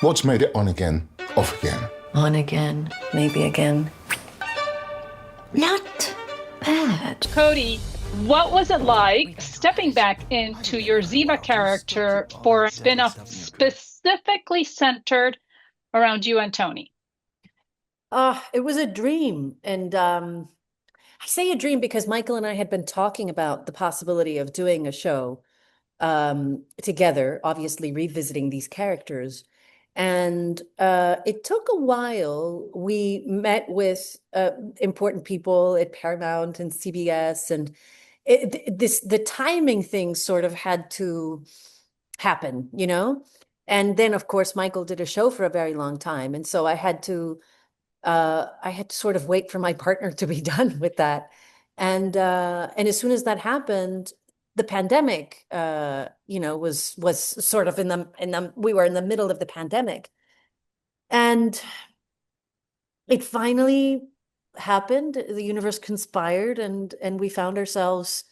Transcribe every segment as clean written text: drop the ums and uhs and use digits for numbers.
What's made it on again, off again? On again, maybe again. Not bad. Cody, what was it like stepping back into your Ziva character for a spin-off specifically centered around you and Tony? It was a dream. And I say a dream because Michael and I had been talking about the possibility of doing a show together, obviously revisiting these characters. And it took a while. We met with important people at Paramount and CBS, and the timing thing sort of had to happen, you know? And then, of course, Michael did a show for a very long time. And so I had to sort of wait for my partner to be done with that. And as soon as that happened, the pandemic, was sort of we were in the middle of the pandemic, and it finally happened. The universe conspired, and we found ourselves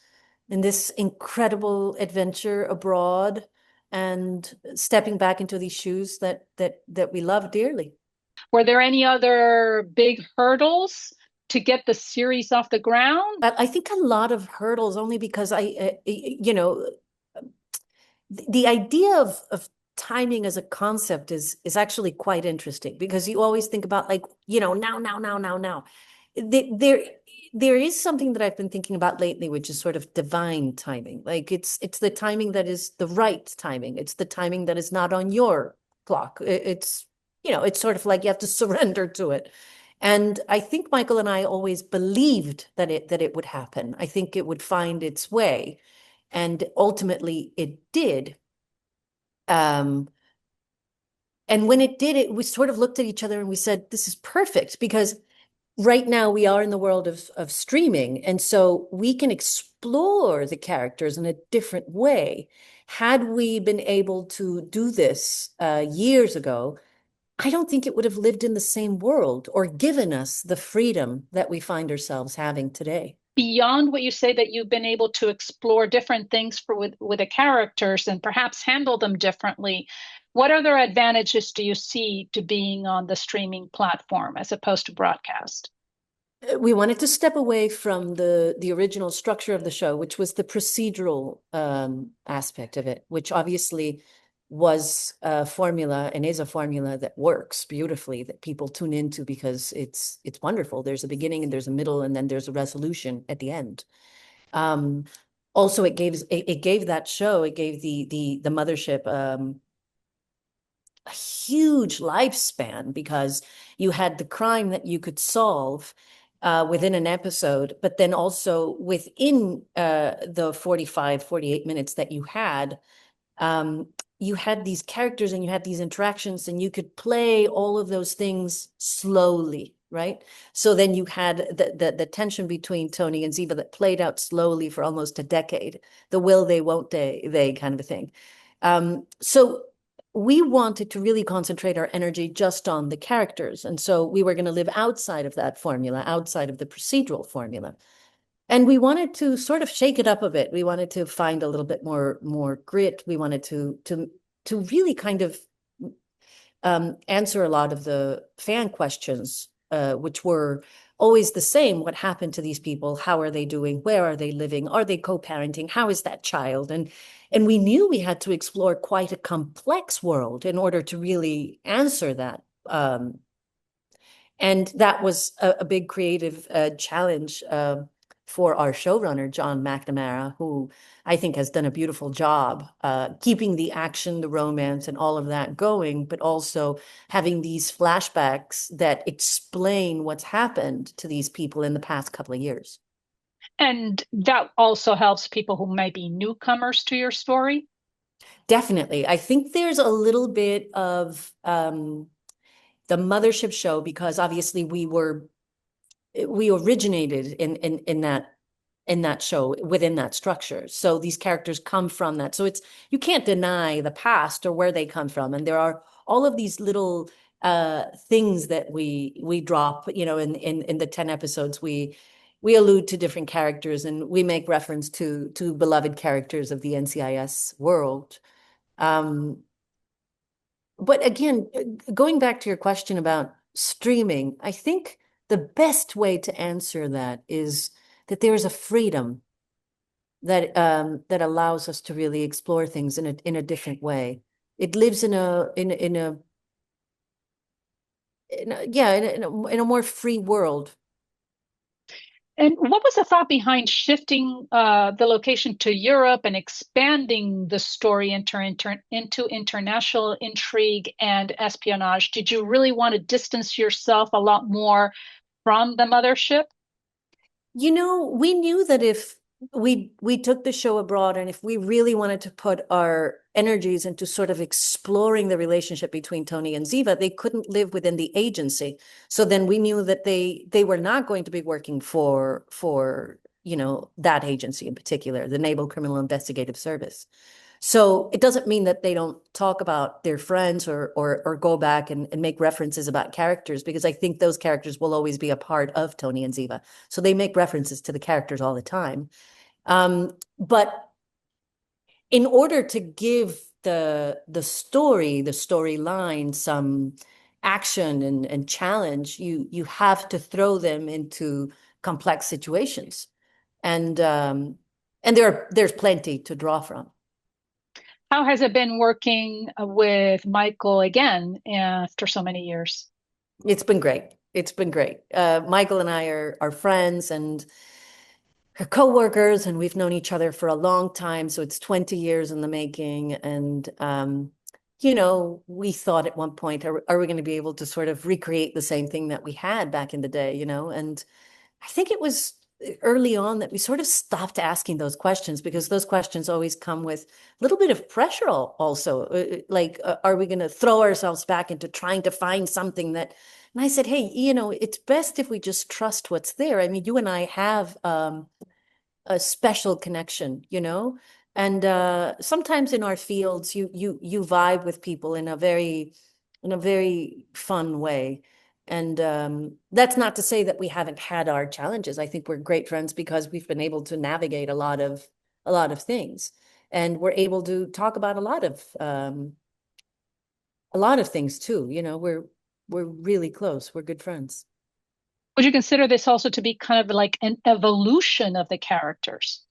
in this incredible adventure abroad, and stepping back into these shoes that we love dearly. Were there any other big hurdles to get the series off the ground? I think a lot of hurdles only because the idea of timing as a concept is actually quite interesting, because you always think about, like, now. There there is something that I've been thinking about lately, which is sort of divine timing. Like it's the timing that is the right timing. It's the timing that is not on your clock. It's sort of like you have to surrender to it. And I think Michael and I always believed that it would happen. I think it would find its way. And ultimately it did. Um, and when it did it, we sort of looked at each other and we said, this is perfect, because right now we are in the world of streaming. And so we can explore the characters in a different way. Had we been able to do this years ago, I don't think it would have lived in the same world or given us the freedom that we find ourselves having today. Beyond what you say, that you've been able to explore different things with the characters and perhaps handle them differently, what other advantages do you see to being on the streaming platform as opposed to broadcast? We wanted to step away from the original structure of the show, which was the procedural aspect of it, which obviously was a formula and is a formula that works beautifully, that people tune into because it's wonderful. There's a beginning and there's a middle, and then there's a resolution at the end. Um, Also, it gave that show, it gave the mothership a huge lifespan, because you had the crime that you could solve within an episode, but then also within the 48 minutes that um, you had these characters and you had these interactions, and you could play all of those things slowly, right? So then you had the tension between Tony and Ziva that played out slowly for almost a decade, the will they, won't they kind of a thing. So we wanted to really concentrate our energy just on the characters. And so we were going to live outside of that formula, outside of the procedural formula. And we wanted to sort of shake it up a bit. We wanted to find a little bit more grit. We wanted to really kind of answer a lot of the fan questions, which were always the same. What happened to these people? How are they doing? Where are they living? Are they co-parenting? How is that child? And we knew we had to explore quite a complex world in order to really answer that. And that was a big creative challenge for our showrunner, John McNamara, who I think has done a beautiful job keeping the action, the romance, and all of that going, but also having these flashbacks that explain what's happened to these people in the past couple of years. And that also helps people who may be newcomers to your story. Definitely. I think there's a little bit of the mothership show, because obviously we originated in that show, within that structure. So these characters come from that. So you can't deny the past or where they come from. And there are all of these little things that we drop, in the 10 episodes. We allude to different characters, and we make reference to beloved characters of the NCIS world. Um, But again, going back to your question about streaming, I think the best way to answer that is that there is a freedom that allows us to really explore things in a different way. It lives in a more free world. And what was the thought behind shifting the location to Europe and expanding the story into international intrigue and espionage? Did you really want to distance yourself a lot more from the mothership? We knew that if we took the show abroad and if we really wanted to put our energies into sort of exploring the relationship between Tony and Ziva, they couldn't live within the agency. So then we knew that they were not going to be working for that agency in particular, the Naval Criminal Investigative Service. So it doesn't mean that they don't talk about their friends or go back and make references about characters, because I think those characters will always be a part of Tony and Ziva. So they make references to the characters all the time. But in order to give the storyline some action and challenge, you have to throw them into complex situations. And there's plenty to draw from. How has it been working with Michael again after so many years? It's been great. It's been great. Michael and I are friends and co-workers, and we've known each other for a long time. So it's 20 years in the making. And we thought at one point, are we going to be able to sort of recreate the same thing that we had back in the day, And I think it was early on that we sort of stopped asking those questions, because those questions always come with a little bit of pressure also. Like, are we going to throw ourselves back into trying to find something that, and I said, hey, it's best if we just trust what's there. I mean, you and I have a special connection, and sometimes in our fields, you vibe with people in a very fun way. And that's not to say that we haven't had our challenges. I think we're great friends because we've been able to navigate a lot of things, and we're able to talk about a lot of things too. We're really close. We're good friends. Would you consider this also to be kind of like an evolution of the characters?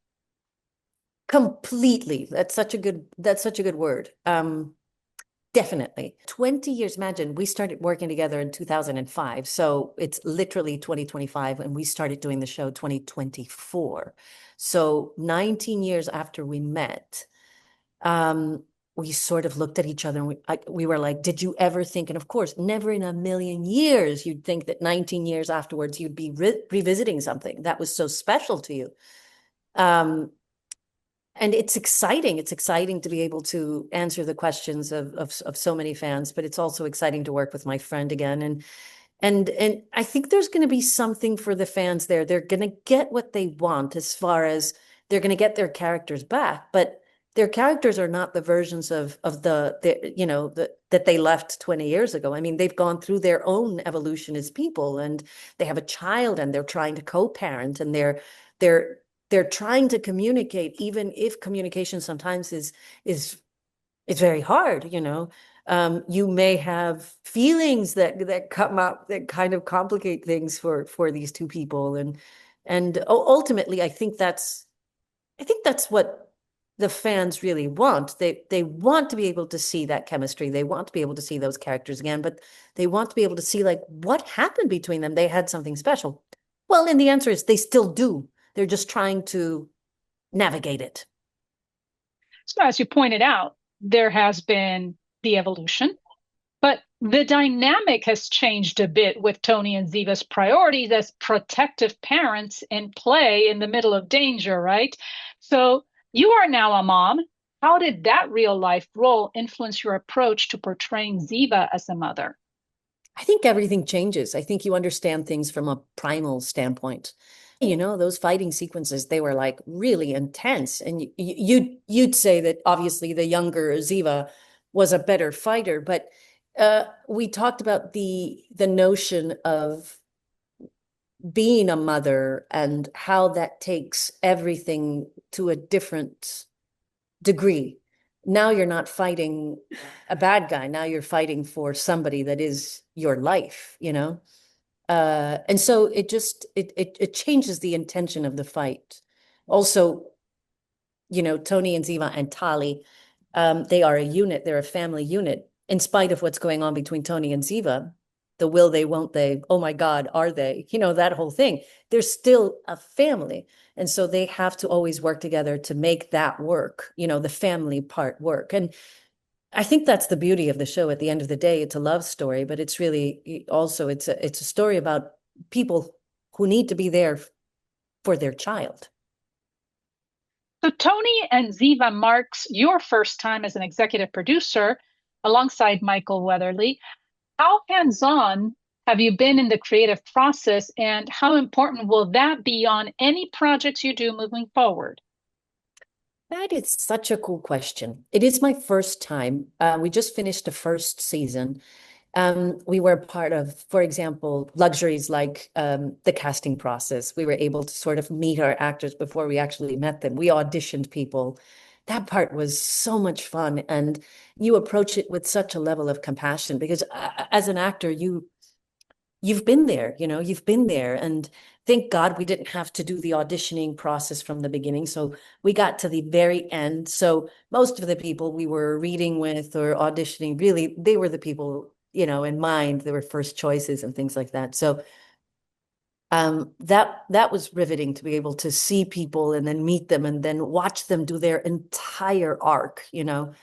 Completely. That's such a good word. Definitely. 20 years, imagine, we started working together in 2005. So it's literally 2025, and we started doing the show 2024. So 19 years after we met, we sort of looked at each other and we were like, did you ever think, and of course, never in a million years, you'd think that 19 years afterwards, you'd be revisiting something that was so special to you. Um, and it's exciting. It's exciting to be able to answer the questions of so many fans, but it's also exciting to work with my friend again. And I think there's going to be something for the fans there. They're going to get what they want, as far as they're going to get their characters back, but their characters are not the versions of that they left 20 years ago. I mean, they've gone through their own evolution as people, and they have a child, and they're trying to co-parent, and they're they're trying to communicate, even if communication sometimes is it's very hard. You may have feelings that come up that kind of complicate things for these two people, and ultimately, I think that's what the fans really want. They want to be able to see that chemistry. They want to be able to see those characters again, but they want to be able to see, like, what happened between them. They had something special. Well, and the answer is they still do. They're just trying to navigate it. So, as you pointed out, there has been the evolution, but the dynamic has changed a bit with Tony and Ziva's priorities as protective parents in play in the middle of danger, right? So, you are now a mom. How did that real life role influence your approach to portraying Ziva as a mother? I think everything changes. I think you understand things from a primal standpoint. Those fighting sequences, they were like really intense. And you'd say that obviously the younger Ziva was a better fighter, but we talked about the notion of being a mother and how that takes everything to a different degree. now you're not fighting a bad guy. Now you're fighting for somebody that is your life, you know? And so it changes the intention of the fight. Also, you know, Tony and Ziva and Tali, they are a unit, they're a family unit. In spite of what's going on between Tony and Ziva, the will they, won't they, oh my God, are they? You know, that whole thing. They're still a family. And so they have to always work together to make that work, you know, the family part work. And I think that's the beauty of the show. At the end of the day, it's a love story, but it's really also it's a story about people who need to be there for their child. So Tony and Ziva marks your first time as an executive producer alongside Michael Weatherly. How hands-on have you been in the creative process, and how important will that be on any projects you do moving forward? That is such a cool question. It is my first time. We just finished the first season. We were part of, for example, luxuries like the casting process. We were able to sort of meet our actors before we actually met them. We auditioned people. That part was so much fun. And you approach it with such a level of compassion because as an actor, you've been there, you know, you've been there. And thank God we didn't have to do the auditioning process from the beginning. So we got to the very end. So most of the people we were reading with or auditioning, really, they were the people, you know, in mind, they were first choices and things like that. So that was riveting to be able to see people and then meet them and then watch them do their entire arc, you know.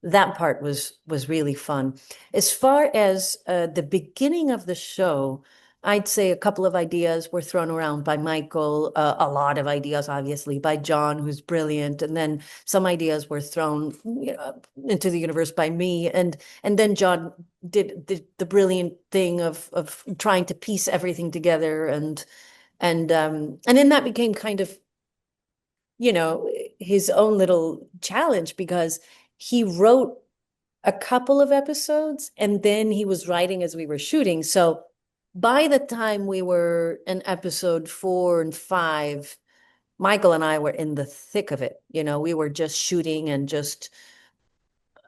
That part was really fun. As far as the beginning of the show, I'd say a couple of ideas were thrown around by Michael, a lot of ideas, obviously, by John, who's brilliant, and then some ideas were thrown, you know, into the universe by me, and then John did the brilliant thing of trying to piece everything together, and then that became kind of, you know, his own little challenge because he wrote a couple of episodes and then he was writing as we were shooting. So by the time we were in episode 4 and 5, Michael and I were in the thick of it. You know, we were just shooting and just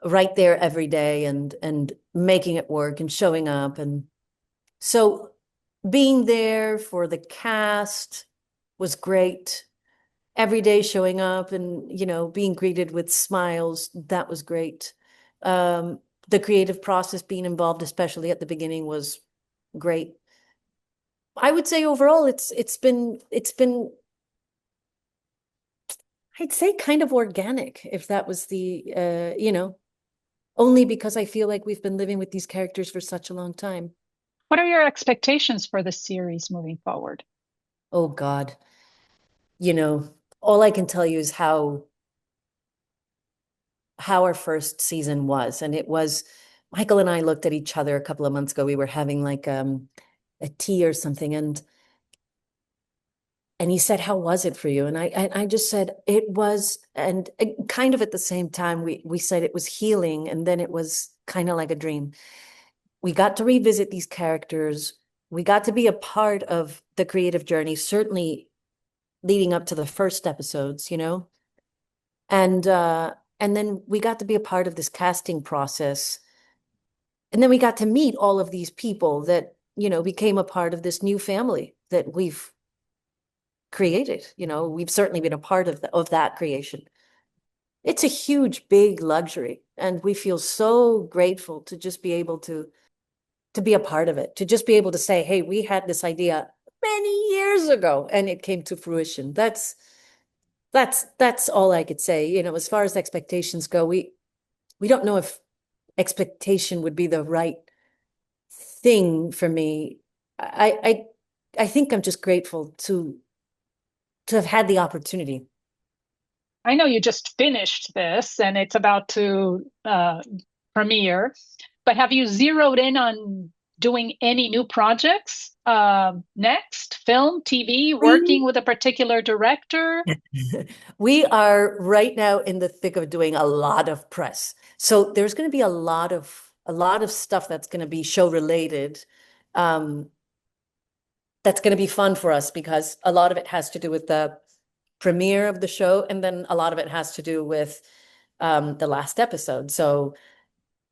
right there every day and making it work and showing up. And so being there for the cast was great. Every day showing up and, you know, being greeted with smiles, that was great. The creative process being involved, especially at the beginning, was great. I would say overall it's been I'd say kind of organic, if that was the you know, only because I feel like we've been living with these characters for such a long time. What are your expectations for the series moving forward? Oh God. You know, all I can tell you is how our first season was. And it was, Michael and I looked at each other a couple of months ago. We were having like a tea or something, and he said, "How was it for you?" And I just said it was, and kind of at the same time we said it was healing, and then it was kind of like a dream. We got to revisit these characters. We got to be a part of the creative journey, certainly leading up to the first episodes, you know. And then we got to be a part of this casting process. And then we got to meet all of these people that, you know, became a part of this new family that we've created. You know, we've certainly been a part of that creation. It's a huge, big luxury. And we feel so grateful to just be able to be a part of it, to just be able to say, hey, we had this idea many years ago and it came to fruition. That's all I could say. You know, as far as expectations go, we don't know if expectation would be the right thing for me. I think I'm just grateful to have had the opportunity. I know you just finished this and it's about to premiere, but have you zeroed in on doing any new projects next? Film, TV, working with a particular director? We are right now in the thick of doing a lot of press. So there's going to be a lot of stuff that's going to be show related. That's going to be fun for us because a lot of it has to do with the premiere of the show, and then a lot of it has to do with the last episode. So,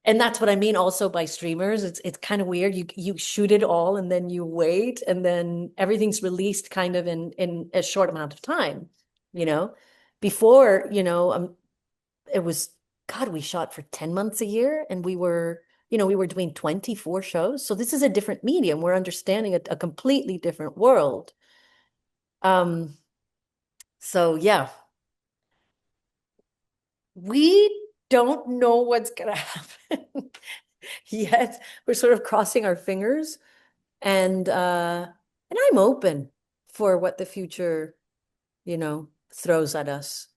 and that's what I mean also by streamers. It's kind of weird. You shoot it all and then you wait and then everything's released kind of in a short amount of time, you know? Before, it was, God, we shot for 10 months a year and we were doing 24 shows. So this is a different medium. We're understanding a completely different world. So yeah, we don't know what's gonna happen yet. We're sort of crossing our fingers and I'm open for what the future, throws at us.